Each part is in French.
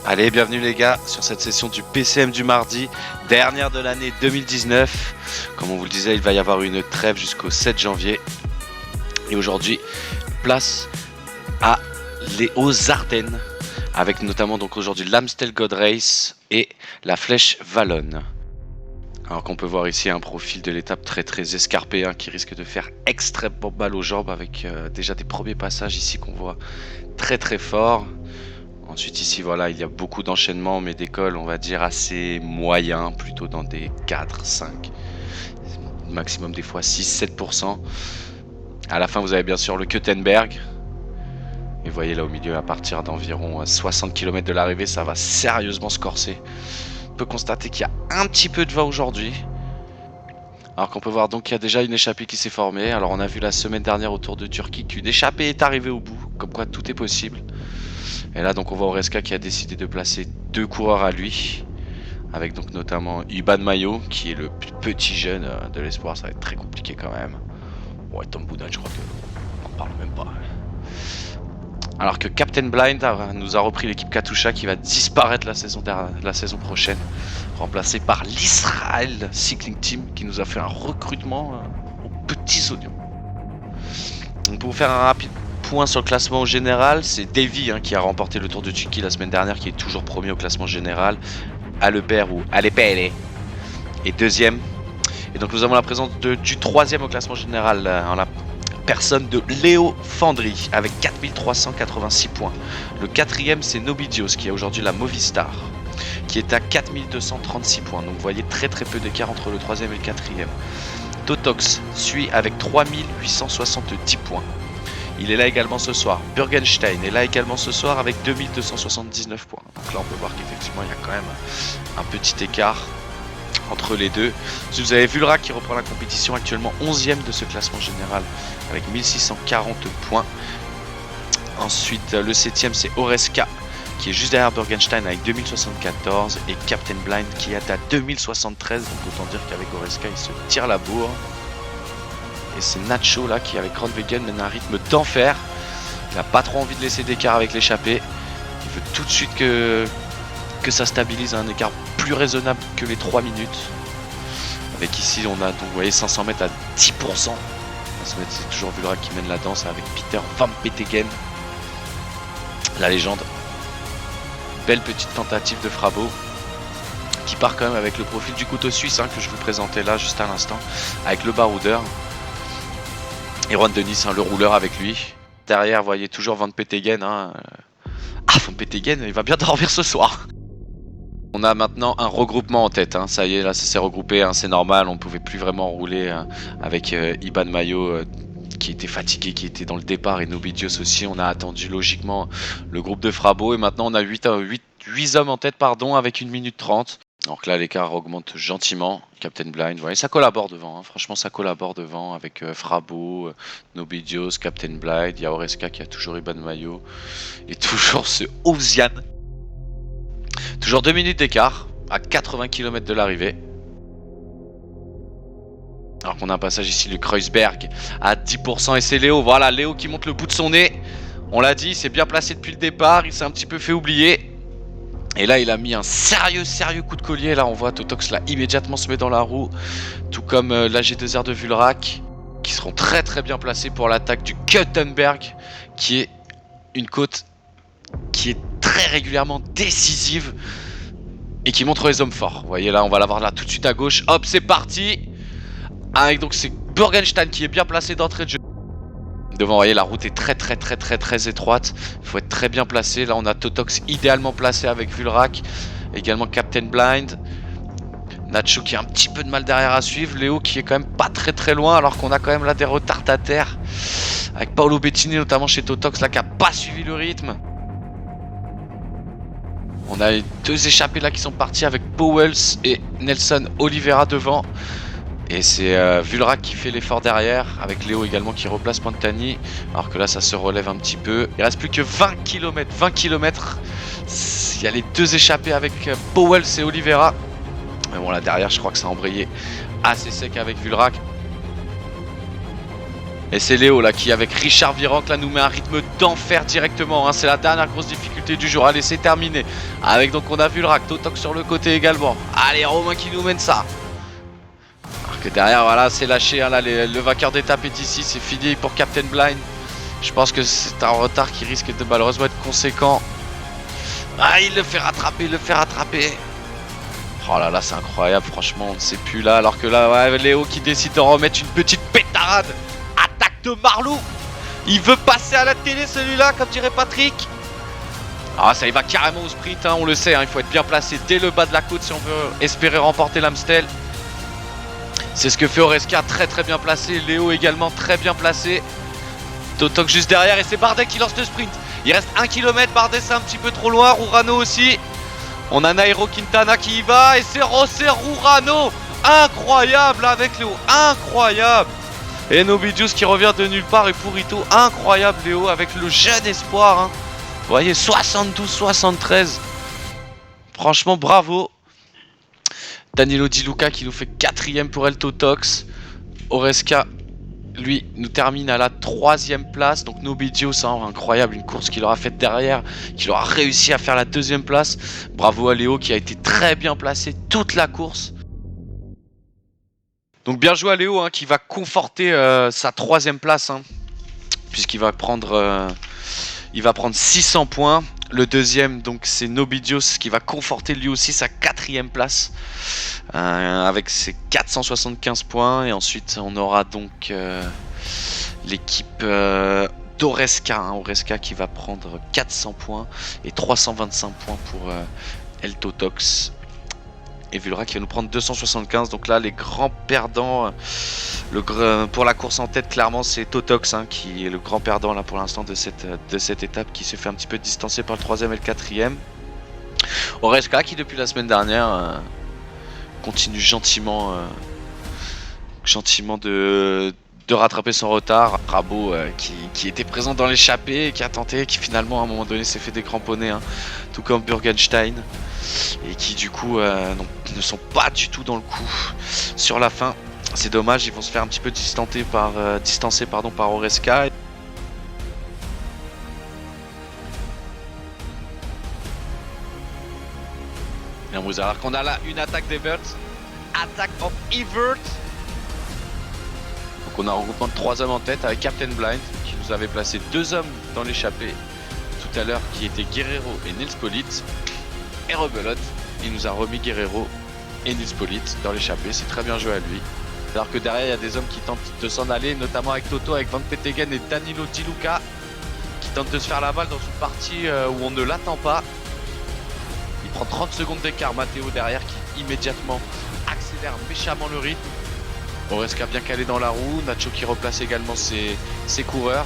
Allez, bienvenue les gars sur cette session du PCM du mardi, dernière de l'année 2019. Comme on vous le disait, il va y avoir une trêve jusqu'au 7 janvier. Et aujourd'hui, place aux Ardennes, avec notamment donc aujourd'hui l'Amstel Gold Race et la Flèche Wallonne. Alors qu'on peut voir ici un profil de l'étape très escarpé qui risque de faire extrêmement mal aux jambes avec déjà des premiers passages ici qu'on voit très fort. Ensuite ici voilà, il y a beaucoup d'enchaînements mais des cols on va dire assez moyens, plutôt dans des 4, 5, maximum des fois 6-7%. À la fin vous avez bien sûr le Kuttenberg. Et vous voyez là au milieu, à partir d'environ 60 km de l'arrivée, ça va sérieusement se corser. On peut constater qu'il y a un petit peu de vent aujourd'hui. Alors qu'on peut voir donc qu'il y a déjà une échappée qui s'est formée. Alors on a vu la semaine dernière au Tour de Turquie qu'une échappée est arrivée au bout, comme quoi tout est possible. Et là donc on voit Oreska qui a décidé de placer deux coureurs à lui, avec donc notamment Iban Mayo qui est le petit jeune de l'espoir. Ça va être très compliqué quand même. Ouais, Tom Boonen, je crois qu'on n'en parle même pas. Alors que Captain Blind nous a repris l'équipe Katusha qui va disparaître la saison prochaine, remplacé par l'Israël Cycling Team qui nous a fait un recrutement aux petits oignons. Donc pour vous faire un rapide point sur le classement au général, c'est Davy qui a remporté le Tour de Turquie la semaine dernière, qui est toujours premier au classement général. Alepère ou Alepele est deuxième. Et donc nous avons la présence du troisième au classement général en la personne de Léo Fandry avec 4386 points. Le quatrième c'est Nobidios qui a aujourd'hui la Movistar qui est à 4236 points. Donc vous voyez très peu d'écart entre le troisième et le quatrième. Totox suit avec 3870 points. Il est là également ce soir. Burgenstein est là également ce soir avec 2279 points. Donc là on peut voir qu'effectivement il y a quand même un petit écart entre les deux. Si vous avez Vulra qui reprend la compétition, actuellement 11e de ce classement général avec 1640 points. Ensuite le 7e c'est Oreska qui est juste derrière Burgenstein avec 2074 et Captain Blind qui est à 2073. Donc autant dire qu'avec Oreska il se tire la bourre. Et c'est Nacho là qui avec Groenewegen mène un rythme d'enfer. Il n'a pas trop envie de laisser d'écart avec l'échappée. Il veut tout de suite que ça stabilise à un écart plus raisonnable que les 3 minutes. Avec ici on a donc vous voyez 500 mètres à 10%. C'est toujours Vulra qui mène la danse avec Peter Van Petegem, la légende. Belle petite tentative de Frabo qui part quand même avec le profil du couteau suisse que je vous présentais là juste à l'instant, avec le baroudeur. Et Juan Denis, le rouleur avec lui. Derrière, vous voyez toujours Van Petegem. Van Petegem, il va bien dormir ce soir. On a maintenant un regroupement en tête. Ça y est, là, ça s'est regroupé. C'est normal, on ne pouvait plus vraiment rouler avec Iban Mayo qui était fatigué, qui était dans le départ, et Nobidios aussi. On a attendu logiquement le groupe de Frabo. Et maintenant, on a 8 hommes en tête, avec 1 minute 30. Donc là l'écart augmente gentiment. Captain Blind, vous voyez, ça collabore devant, franchement ça collabore devant avec Frabo, Nobidios, Captain Blind, il y a Oreska qui a toujours Iban Mayo et toujours ce Ozian. Toujours 2 minutes d'écart à 80 km de l'arrivée. Alors qu'on a un passage ici, le Kreuzberg à 10% et c'est Léo, voilà Léo qui monte le bout de son nez. On l'a dit, il s'est bien placé depuis le départ, il s'est un petit peu fait oublier. Et là il a mis un sérieux coup de collier. Là on voit Totox là immédiatement se met dans la roue, tout comme la G2R de Vulrak, qui seront très bien placés pour l'attaque du Kuttenberg, qui est une côte qui est très régulièrement décisive et qui montre les hommes forts. Vous voyez là, on va l'avoir là tout de suite à gauche. Hop, c'est parti. Avec donc c'est Burgenstein qui est bien placé d'entrée de jeu. Devant, vous voyez, la route est très étroite. Il faut être très bien placé. Là, on a Totox idéalement placé avec Vulrak. Également Captain Blind. Nacho qui a un petit peu de mal derrière à suivre. Léo qui est quand même pas très loin, alors qu'on a quand même là des retardataires. Avec Paolo Bettini, notamment chez Totox, là, qui a pas suivi le rythme. On a les deux échappés là qui sont partis avec Powells et Nelson Oliveira devant. Et c'est Vulrak qui fait l'effort derrière, avec Léo également qui replace Pantani, alors que là ça se relève un petit peu. Il reste plus que 20 km. Il y a les deux échappés avec Powells et Oliveira. Mais bon là derrière je crois que ça a embrayé assez sec avec Vulrak. Et c'est Léo là qui avec Richard Virenque là nous met un rythme d'enfer directement, hein. C'est la dernière grosse difficulté du jour. Allez, c'est terminé. Avec donc on a vu le rack, Totox sur le côté également. Allez, Romain qui nous mène ça. Alors que derrière voilà c'est lâché, hein, là, le vainqueur d'étape est ici, c'est fini pour Captain Blind. Je pense que c'est un retard qui risque de malheureusement être conséquent. Ah, il le fait rattraper, il le fait rattraper. Oh là là, c'est incroyable, franchement, on ne sait plus là. Alors que là, ouais, Léo qui décide de remettre une petite pétarade. Attaque de Marlou. Il veut passer à la télé celui-là, comme dirait Patrick. Ah, ça il va carrément au sprint, hein, on le sait, hein, il faut être bien placé dès le bas de la côte si on veut espérer remporter l'Amstel. C'est ce que fait Oreska, très très bien placé. Léo également très bien placé. Totox juste derrière et c'est Bardet qui lance le sprint. Il reste 1 km, Bardet c'est un petit peu trop loin, Rourano aussi. On a Nairo Quintana qui y va et c'est Rosser Rourano. Incroyable avec Léo, incroyable. Et Nobidjus qui revient de nulle part et Purito, incroyable Léo avec le jeune espoir, hein. Vous voyez, 72-73. Franchement, bravo. Danilo Di Luca qui nous fait 4ème pour El Totox. Oreska, lui, nous termine à la 3ème place. Donc Nobidjus, hein, incroyable, une course qu'il aura faite derrière, qu'il aura réussi à faire la 2ème place. Bravo à Léo qui a été très bien placé toute la course. Donc bien joué à Léo, hein, qui va conforter sa 3ème place, hein, puisqu'il va prendre, 600 points. Le deuxième, donc c'est Nobidjus qui va conforter lui aussi sa 4ème place avec ses 475 points. Et ensuite on aura donc l'équipe d'Oreska, hein, Oreska qui va prendre 400 points et 325 points pour El Totox. Et Vulra qui va nous prendre 275. Donc là les grands perdants pour la course en tête, clairement c'est Totox, hein, qui est le grand perdant là pour l'instant de cette étape, qui se fait un petit peu distancer par le 3ème et le 4ème. Oreska qui depuis la semaine dernière continue gentiment de rattraper son retard. Rabo qui était présent dans l'échappée et qui a tenté, qui finalement à un moment donné s'est fait décramponner, hein, tout comme Burgenstein, et qui du coup ne sont pas du tout dans le coup sur la fin. C'est dommage, ils vont se faire un petit peu distancer par Oreska. Alors qu'on a là une attaque d'Evert, attaque of Evert. Donc on a un regroupement de 3 hommes en tête avec Captain Blind qui nous avait placé 2 hommes dans l'échappée tout à l'heure, qui étaient Guerrero et Nils Politt. Et rebelote, il nous a remis Guerrero et Nils Politt dans l'échappée, c'est très bien joué à lui. Alors que derrière il y a des hommes qui tentent de s'en aller, notamment avec Toto, avec Van Petegem et Danilo Di Luca qui tentent de se faire la balle dans une partie où on ne l'attend pas. Il prend 30 secondes d'écart, Matteo derrière qui immédiatement accélère méchamment le rythme. Oreska bien calé dans la roue, Nacho qui replace également ses coureurs.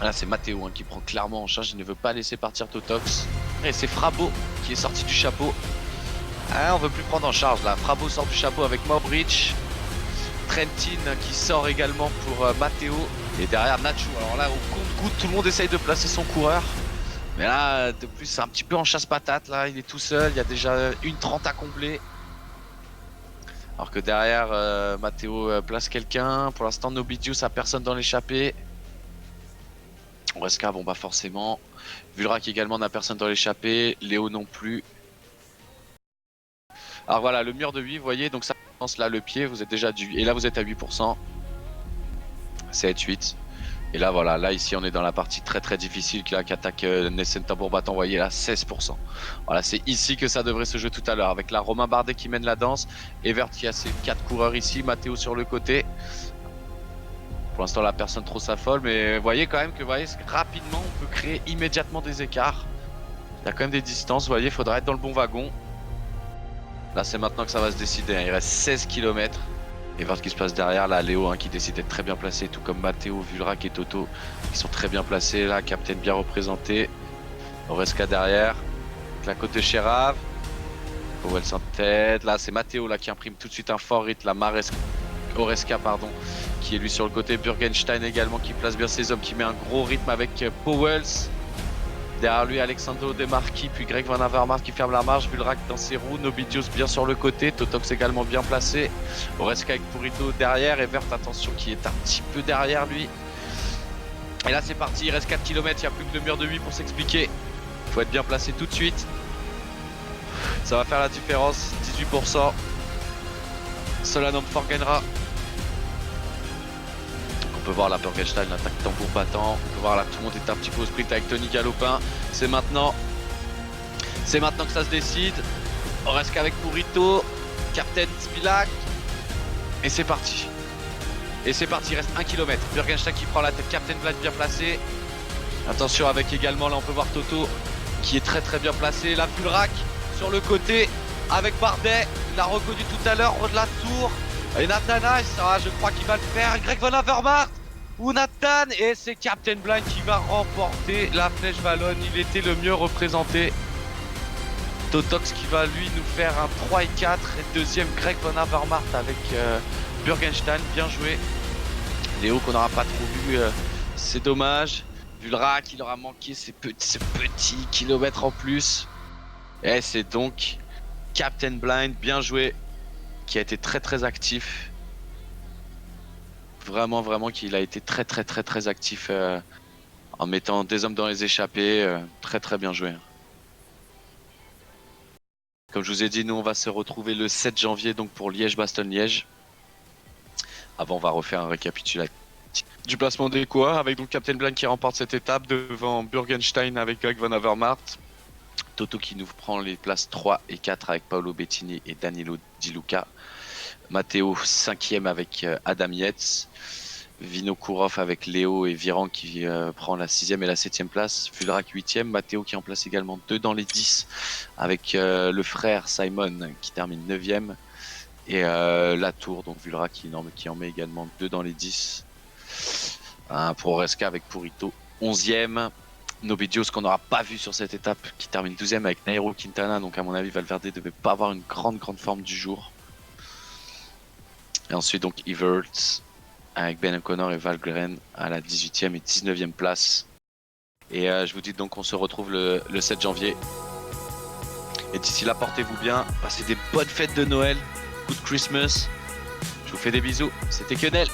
Là c'est Matteo, hein, qui prend clairement en charge, il ne veut pas laisser partir Totox. Et c'est Frabo qui est sorti du chapeau. Ah, on veut plus prendre en charge là, Frabo sort du chapeau avec Mauric. Trentin qui sort également pour Matteo. Et derrière Nacho, alors là au compte-goutte tout le monde essaye de placer son coureur. Mais là de plus c'est un petit peu en chasse-patate, là il est tout seul, il y a déjà une 30 à combler. Alors que derrière Matteo place quelqu'un. Pour l'instant Nobidjus a personne dans l'échappée. Oreska, bon bah forcément. Vulrak également n'a personne dans l'échappée. Léo non plus. Alors voilà le mur de 8, vous voyez, donc ça pense là le pied, vous êtes déjà du. Et là vous êtes à 8%. 7, 8. Et là voilà, là ici on est dans la partie très très difficile qui attaque Nessen Tambour-Battant, vous voyez là 16%. Voilà, c'est ici que ça devrait se jouer tout à l'heure, avec la Romain Bardet qui mène la danse, Evert qui a ses 4 coureurs ici, Matteo sur le côté. Pour l'instant la personne trop s'affole, mais vous voyez quand même que rapidement on peut créer immédiatement des écarts. Il y a quand même des distances, vous voyez, il faudra être dans le bon wagon. Là c'est maintenant que ça va se décider, hein. Il reste 16 km. Et voir ce qui se passe derrière, là Léo, hein, qui décide d'être très bien placé, tout comme Matteo, Vulrak et Toto qui sont très bien placés, là Captain bien représenté. Oreska derrière, avec la côte de Chérave, Powell en tête, là c'est Matteo là, qui imprime tout de suite un fort rythme, la Oreska pardon, qui est lui sur le côté, Burgenstein également qui place bien ses hommes, qui met un gros rythme avec Powell. Derrière lui, Alexandro De Marchi, puis Greg Van Avermaet qui ferme la marche. Vulrak dans ses roues, Nobitius bien sur le côté, Totox également bien placé. Oreska avec Purito derrière, Evert, attention, qui est un petit peu derrière lui. Et là, c'est parti, il reste 4 km, il n'y a plus que le mur de 8 pour s'expliquer. Il faut être bien placé tout de suite. Ça va faire la différence, 18%. Solanom Forgenra. On peut voir la Burgenstein, l'attaque tambour battant. On peut voir là, tout le monde est un petit peu au sprint avec Tony Galopin. C'est maintenant. C'est maintenant que ça se décide. On reste qu'avec Purito, Captain Spilak. Et c'est parti. Et c'est parti, il reste 1 km. Burgenstein qui prend la tête, Captain Blind bien placé. Attention avec également, là on peut voir Toto qui est très bien placé. La Vulrak sur le côté avec Bardet. Il l'a reconnu tout à l'heure, de la tour. Et Nathanael, je crois qu'il va le faire. Greg Van Avermaet ou Nathan. Et c'est Captain Blind qui va remporter la Flèche Wallonne. Il était le mieux représenté. Totox qui va lui nous faire un 3 et 4. Et deuxième Greg Van Avermaet avec Burgenstein. Bien joué. Léo qu'on n'aura pas trop vu. C'est dommage. Vulrak, il aura manqué ces petits kilomètres en plus. Et c'est donc Captain Blind, bien joué, qui a été très actif. Vraiment qu'il a été très actif en mettant des hommes dans les échappées. Très bien joué. Comme je vous ai dit, nous on va se retrouver le 7 janvier donc pour Liège-Bastogne-Liège. Avant, on va refaire un récapitulatif du placement des coureurs avec donc Captain Blind qui remporte cette étape devant Burgenstein avec Greg Van Avermaet. Toto qui nous prend les places 3 et 4 avec Paolo Bettini et Danilo Di Luca. Matteo 5e avec Adam Yates. Vinokourov avec Léo et Viran qui prend la 6e et la 7e place. Vulrak 8e. Matteo qui en place également 2 dans les 10 avec le frère Simon qui termine 9e. Et Latour, donc Vulrak qui en met également 2 dans les 10. Pour Oreska avec Purito 11e. Nobitius qu'on n'aura pas vu sur cette étape qui termine 12e avec Nairo Quintana. Donc à mon avis Valverde ne devait pas avoir une grande forme du jour. Et ensuite donc Evert avec Ben O'Connor et Valgren à la 18e et 19e place. Et je vous dis donc qu'on se retrouve le 7 janvier. Et d'ici là, portez-vous bien, passez des bonnes fêtes de Noël. Good Christmas. Je vous fais des bisous. C'était Quenel.